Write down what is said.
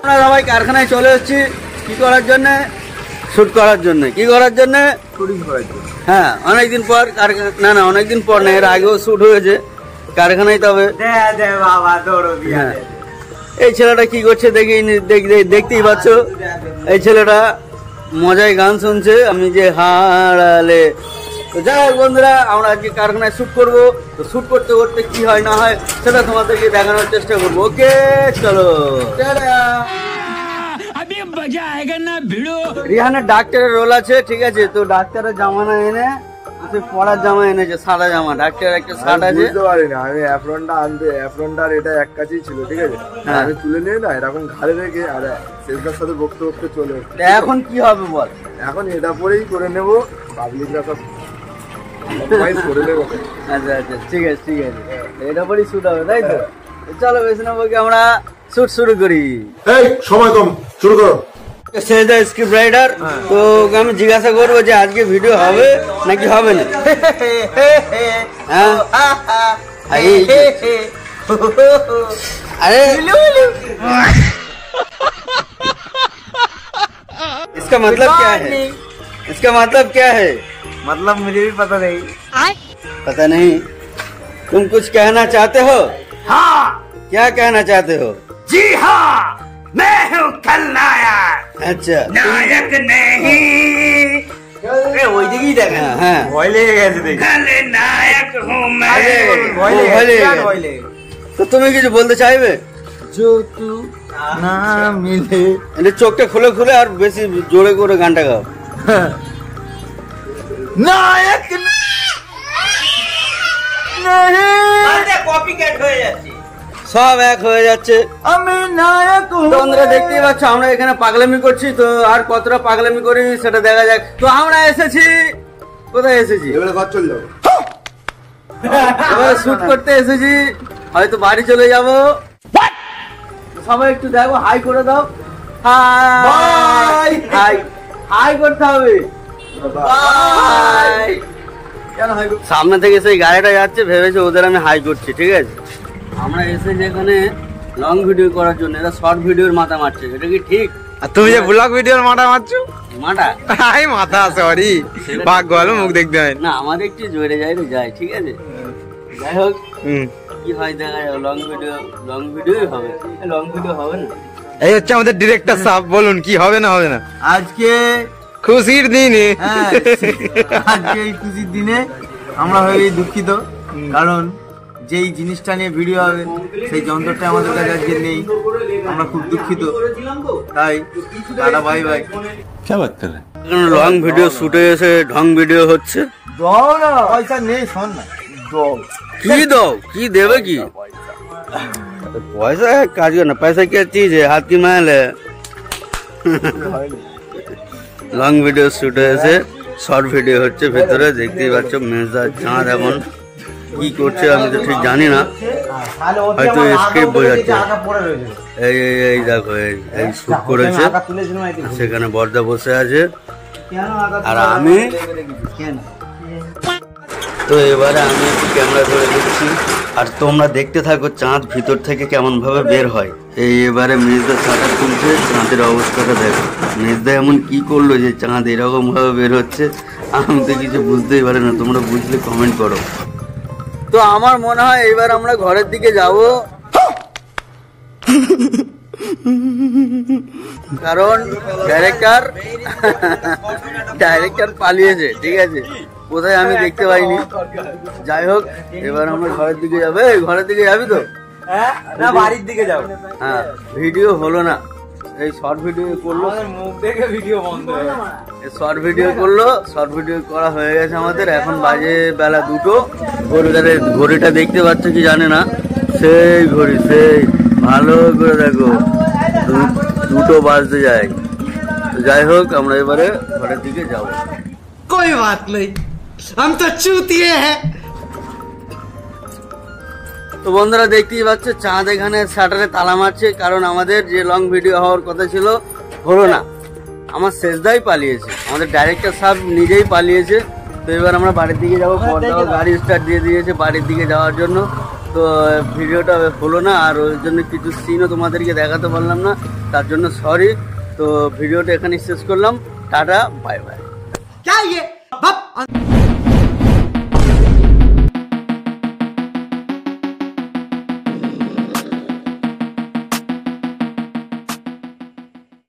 আমরা সবাই কারখানায় চলে এসেছি কি করার জন্য? শুট করার জন্য। কি করার জন্য? শুটিং করার জন্য। হ্যাঁ, অনেকদিন পর না অনেকদিন পর না, এর আগেও শুট হয়েছে কারখানায়। তবে হ্যাঁ, এই ছেলেটা কি করছে দেখতেই পাচ্ছ। এই ছেলেটা মজায় গান শুনছে, আমি যে হারালে। তো যাই হোক বন্ধুরা, আমরা আজকে কারখানায় শুট করবো। তো শুট করতে করতে কি হয় না হয় সেটা তোমাদেরকে দেখানোর চেষ্টা করবো। ওকে চলো। রিহানের ডাক্তারের রোল আছে, ঠিক আছে। তো ডাক্তারের জামা না এনে পড়ার জামা এনেছে, সাদা জামা। ডাক্তারের একটা শার্ট আছে। বুঝতে পারি না আমি অ্যাপ্রনটা আনতে, অ্যাপ্রনটার এটা এক কাছেই ছিল, ঠিক আছে। আমি তুলে নিয়ে না এরকম ঘাড়ে রেখে আর শেষদার সাথে বকতে বকতে চলে। এখন কি হবে বল? এখন এটা পরেই করে নেবো, পাবলিকরা সব করে নেবো। আচ্ছা আচ্ছা, ঠিক আছে ঠিক আছে, এটা পরেই শুট হবে, তাই তো? চলো বেশি না বলকে আমরা শুট শুরু করি। এই সময় কম, শুরু করো। স্ক্রিপ্ট রাইটার, তো আমি জিজ্ঞাসা করবো যে আজকে ভিডিও হবে নাকি হবে না। अरे इसका मतलब क्या है? इसका मतलब क्या है? मतलब मुझे भी पता नहीं। पता नहीं? तुम कुछ कहना चाहते हो? हाँ। क्या कहना चाहते हो? जी हाँ, मैं हूँ खलनायक। अच्छा, नायक नहीं। वही दिखी देखा। हाँ, ভয় লেগে গেছে দেখি। खलनायक हूँ मैं। তো তুমি কিছু বলতে চাইবে? जो तू ना मिले। এটা চোখটা খুলে খুলে আর বেশি জোরে করে গানটা গাও। নায়ক কপিক্যাট হয়ে যাচ্ছে, সব এক হয়ে যাচ্ছে। আমি নায়ক। তোমরা দেখতেই পাচ্ছ আমরা এখানে পাগলামি করছি। তো আর কতটা পাগলামি করি সেটা দেখা যাক। তো আমরা এসেছি, কোথায় এসেছি? এবারে ঘর চলে যাবো। এবার শুট করতে এসেছি, হয়তো বাড়ি চলে যাব। সবাই একটু দেখো, হাই করে দাও। হাই হাই হাই করতে হবে। হাই। কেন হাই? সামনে থেকে সেই গাড়িটা যাচ্ছে, ভেবেছে ওদের আমি হাই করছি, ঠিক আছে। আমরা এসেছি এখানে লং ভিডিও করার জন্য। এরা শর্ট ভিডিওর মাথা মারছে, এটা কি ঠিক? আর তুমি যে ব্লগ ভিডিওর মাথা মারছো? মাথা আই মাথা, সরি, ভাগ ভালো, মুখ দেখতে হয় না। আমাদের একটু জোরে যাই, ঠিক আছে। যাই হোক, কি হয় দেখা যাবে। লং ভিডিও হবে। লং ভিডিও হবে না। এই হচ্ছে আমাদের ডিরেক্টর সাহেব, বলুন কি হবে না হবে না। আজকে খুশির দিনে, আজকে এই খুশির দিনে আমরা হয়ে দুঃখিত, কারণ যেই জিনিসটা নিয়ে ভিডিও হবে সেই যন্ত্রটা আমাদের কাছে আজকে নেই। আমরা খুব দুঃখিত, তাই tata bye bye. Long video শুটে এসে ঢং ভিডিও হচ্ছে। দাও না, পয়সা নেই, শোন না। দাও। কি দাও? কি দেবে? কি পয়সা? কাজ না, पैसा क्या चीज है? हाथ की मैल है। লং ভিডিও শুট হয়েছে, শর্ট ভিডিও হচ্ছে ভেতরে। দেখতেই পাচ্ছ মেজদার চাঁদ এখন কি করছে আমি তো ঠিক জানি না, হয়তো স্ক্রিপ্ট বোঝাচ্ছে। এই দেখো, এই শুট করেছে, সেখানে বর্দা বসে আছে আর আমি। তো এবারে আমি একটু ক্যামেরা ধরে দিচ্ছি আর তোমরা দেখতে থাকো চাঁদ ভিতর থেকে কেমন ভাবে বের হয়। এবারে মেজদা শাটার খুলছে, চাঁদের অবস্থাটা দেখো। মেজদা এমন কি করলো যে চাঁদ এরকম ভাবে বের হচ্ছে, আমি তো কিছু বুঝতেই পারি না। তোমরা বুঝলে কমেন্ট করো। তো আমার মনে হয় এবার আমরা ঘরের দিকে যাব, কারণ ডাইরেক্টর পালিয়েছে, ঠিক আছে। কোথায় আমি দেখতে পাইনি। যাই হোক, এবার আমরা ঘরের দিকে যাবো। ঘরের দিকে যাবি তো? না, বাড়ির দিকে যাবো। হ্যাঁ, ভিডিও হলো না। এই শর্ট ভিডিও করলো, মুখ দেখে ভিডিও বন্ধ হয়ে গেল। শর্ট ভিডিও করলো, শর্ট ভিডিও করা হয়ে গেছে আমাদের। এখন বাজে বেলা 2টো। ঘড়িটা দেখতে পাচ্ছ কি জানে না, সেই ঘড়ি, সেই ভালো করে দেখো, 2টো বাজতে যায়। যাই হোক, আমরা এবারে ঘরের দিকে যাবো। कोई बात नहीं, हम तो चूतिए हैं। তো বন্ধুরা দেখতেই পাচ্ছ চাঁদ এখানে শাটারে তালা মারছে, কারণ আমাদের যে লং ভিডিও হওয়ার কথা ছিল হলো না। আমার শেষদাই পালিয়েছে, আমাদের ডাইরেক্টর সাহেব নিজেই পালিয়েছে। তো এবার আমরা বাড়ির দিকে যাবো। গাড়ি স্টার্ট দিয়ে দিয়েছে বাড়ির দিকে যাওয়ার জন্য। তো ভিডিওটা হলো না, আর ওই জন্য কিছু সিনও তোমাদেরকে দেখাতে পারলাম না, তার জন্য সরি। তো ভিডিওটা এখানে শেষ করলাম, টাটা, বাই বাই। क्या ये